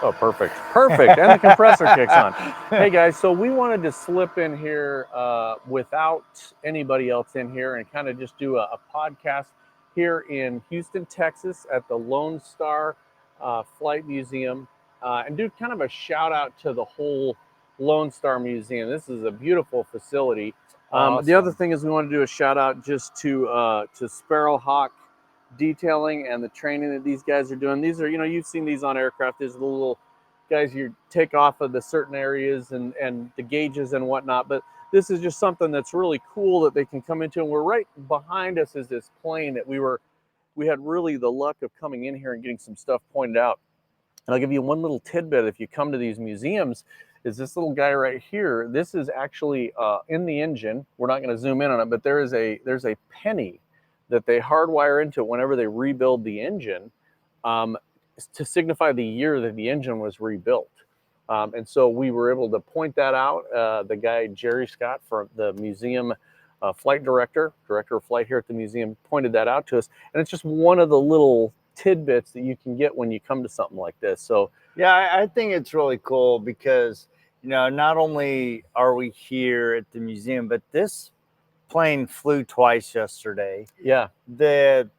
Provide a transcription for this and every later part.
Oh, perfect. Perfect. And the compressor kicks on. Hey, guys, so we wanted to slip in here without anybody else in here and kind of just do a podcast here in Houston, Texas at the Lone Star Flight Museum and do kind of a shout out to the whole Lone Star Museum. This is a beautiful facility. Awesome. The other thing is we want to do a shout out just to Sparrow Hawk Detailing and the training that these guys are doing. These are, you've seen these on aircraft. There's the little guys you take off of the certain areas and the gauges and whatnot. But this is just something that's really cool that they can come into. And we're right behind us is this plane that we had really the luck of coming in here and getting some stuff pointed out. And I'll give you one little tidbit if you come to these museums, is this little guy right here. This is actually in the engine. We're not going to zoom in on it, but there's a penny that they hardwire into it whenever they rebuild the engine to signify the year that the engine was rebuilt. And so we were able to point that out. The guy, Jerry Scott, from the museum flight director of flight here at the museum, pointed that out to us. And it's just one of the little tidbits that you can get when you come to something like this. So yeah, I think it's really cool because, not only are we here at the museum, but this plane flew twice yesterday. Yeah. The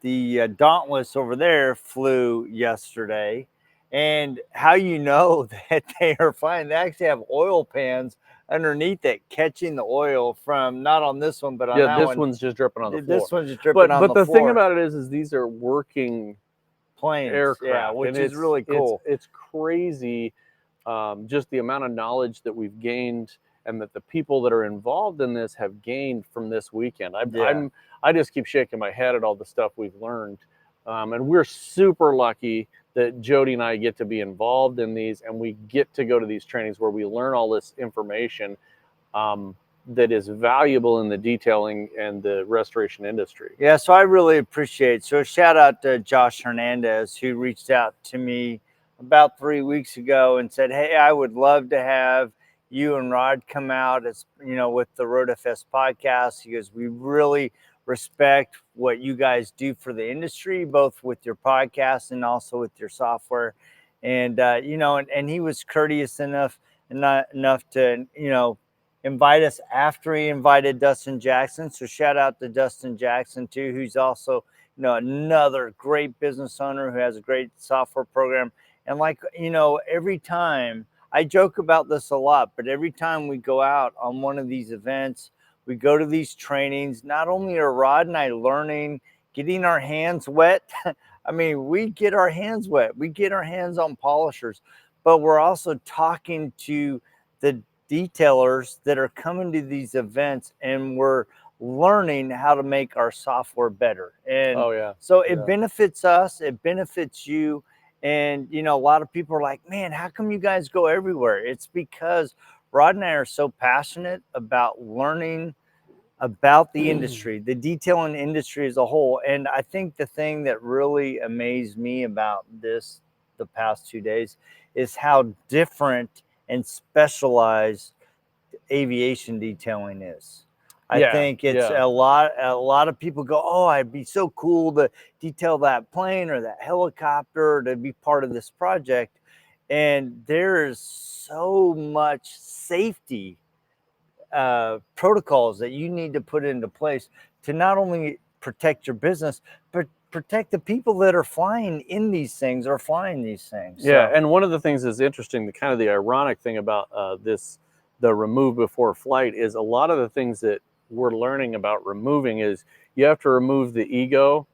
Dauntless over there flew yesterday. And how that they are flying, they actually have oil pans underneath it catching the oil from, not on this one, but on that one. This one's just dripping on the floor. This one's just dripping on the floor. But the thing about it is these are working planes, aircraft, which is really cool. It's crazy, just the amount of knowledge that we've gained and that the people that are involved in this have gained from this weekend. I just keep shaking my head at all the stuff we've learned. And we're super lucky that Jody and I get to be involved in these, and we get to go to these trainings where we learn all this information that is valuable in the detailing and the restoration industry. Yeah, so I really appreciate it. So shout out to Josh Hernandez, who reached out to me about 3 weeks ago and said, hey, I would love to have you and Rod come out as, with the RoadFS podcast. He goes, we really respect what you guys do for the industry, both with your podcast and also with your software. And, and he was courteous enough and not enough to, invite us after he invited Dustin Jackson. So shout out to Dustin Jackson too, who's also, another great business owner who has a great software program. And every time, I joke about this a lot, but every time we go out on one of these events, we go to these trainings, not only are Rod and I learning, getting our hands wet. I mean, we get our hands wet. We get our hands on polishers, but we're also talking to the detailers that are coming to these events, and we're learning how to make our software better. And so it benefits us. It benefits you. And, a lot of people are like, man, how come you guys go everywhere? It's because Rod and I are so passionate about learning about the industry, the detailing industry as a whole. And I think the thing that really amazed me about this the past 2 days is how different and specialized aviation detailing is. I think it's a lot of people go, oh, I'd be so cool to detail that plane or that helicopter, to be part of this project. And there is so much safety protocols that you need to put into place to not only protect your business, but protect the people that are flying in these things or flying these things. Yeah, and one of the things that's interesting, the ironic thing about the remove before flight, is a lot of the things that we're learning about removing is you have to remove the ego,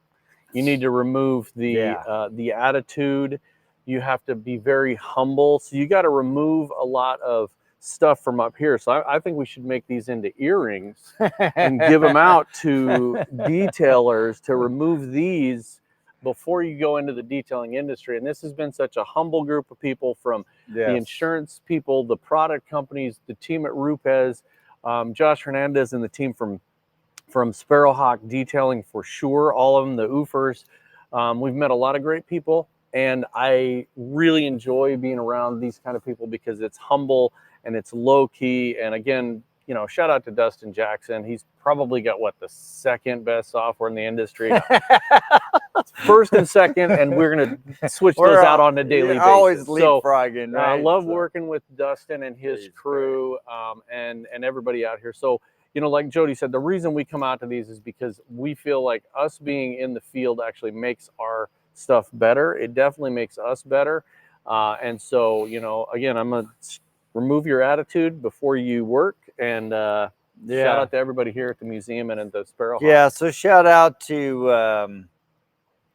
you need to remove the attitude, you have to be very humble. So you got to remove a lot of stuff from up here. So I think we should make these into earrings and give them out to detailers to remove these before you go into the detailing industry. And this has been such a humble group of people, from the insurance people, the product companies, the team at RoadFS, Josh Hernandez and the team from Sparrow Hawk Detailing, for sure, all of them, the oofers. We've met a lot of great people, and I really enjoy being around these kind of people because it's humble and it's low key. And again, shout out to Dustin Jackson. He's probably got the second best software in the industry. first and second, and we're going to switch those out on a daily basis. Always So leapfrogging, right? I love working with Dustin and his crew, and everybody out here. So, you know, like Jody said, the reason we come out to these is because we feel like us being in the field actually makes our stuff better. It definitely makes us better. And so, you know, again, I'm going to remove your attitude before you work, and shout out to everybody here at the museum and at the Sparrow Hawk. Yeah, so shout out to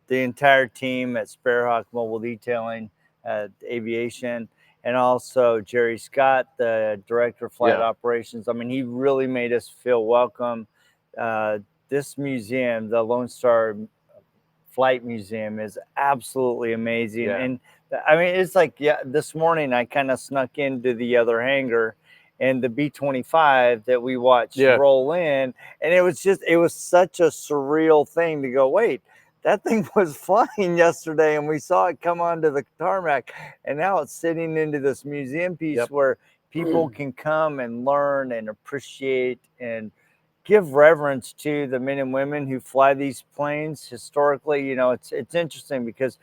the entire team at Sparrow Hawk Mobile Detailing, aviation, and also Jerry Scott, the director of flight operations. I mean, he really made us feel welcome. This museum, the Lone Star Flight Museum, is absolutely amazing. And I mean, it's like, this morning I kind of snuck into the other hangar, and the B-25 that we watched roll in, and it was such a surreal thing to go, wait, that thing was flying yesterday and we saw it come onto the tarmac, and now it's sitting into this museum piece where people can come and learn and appreciate and give reverence to the men and women who fly these planes. Historically, you know, it's interesting because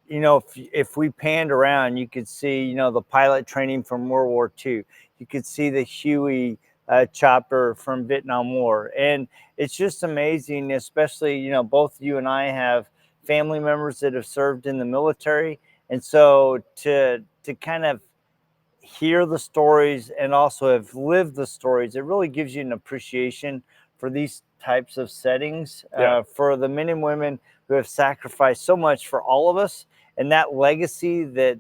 you know, if we panned around, you could see, you know, the pilot training from World War II. You could see the Huey chopper from Vietnam War. And it's just amazing, especially, you know, both you and I have family members that have served in the military. And so to kind of hear the stories and also have lived the stories, it really gives you an appreciation for these types of settings, for the men and women who have sacrificed so much for all of us. And that legacy the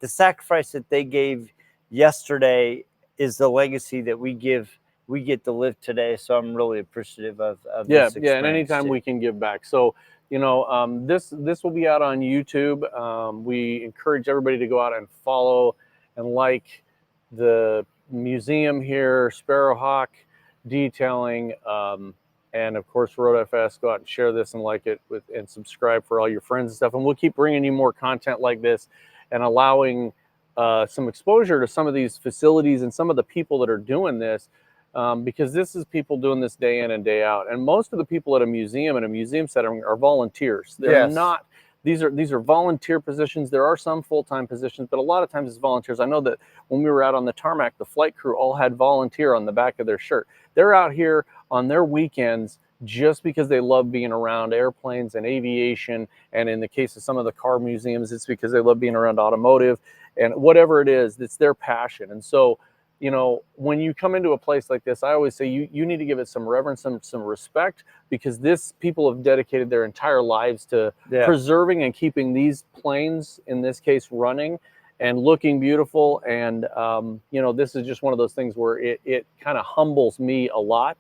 sacrifice that they gave yesterday is the legacy that we get to live today. So I'm really appreciative of this experience. And anytime we can give back. So, you know, this will be out on YouTube. We encourage everybody to go out and follow and like the museum here, Sparrow Hawk Detailing, and of course RoadFS. Go out and share this and like it and subscribe for all your friends and stuff. And we'll keep bringing you more content like this and allowing some exposure to some of these facilities and some of the people that are doing this, because this is people doing this day in and day out. And most of the people at a museum and a museum setting are volunteers. They're not. These are volunteer positions. There are some full-time positions, but a lot of times it's volunteers. I know that when we were out on the tarmac, the flight crew all had volunteer on the back of their shirt. They're out here on their weekends just because they love being around airplanes and aviation. And in the case of some of the car museums, it's because they love being around automotive and whatever it is, it's their passion. And so, you know, when you come into a place like this, I always say you need to give it some reverence, some respect, because people have dedicated their entire lives to preserving and keeping these planes, in this case, running and looking beautiful. And, you know, this is just one of those things where it kind of humbles me a lot.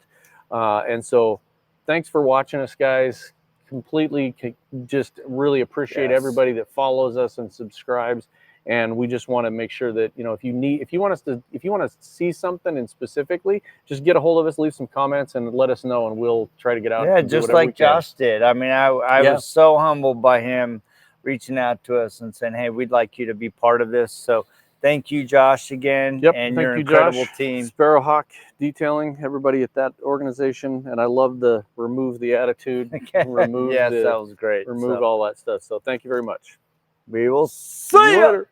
And so thanks for watching us, guys. Completely just really appreciate everybody that follows us and subscribes. And we just want to make sure that, you know, if you want to see something and specifically, just get a hold of us, leave some comments and let us know, and we'll try to get out. Yeah, just like Josh did. I mean, I was so humbled by him reaching out to us and saying, hey, we'd like you to be part of this. So thank you, Josh, again. And your incredible team. Sparrow Hawk Detailing, everybody at that organization. And I love the remove the attitude. Remove that was great. Remove all that stuff. So thank you very much. We will see you later.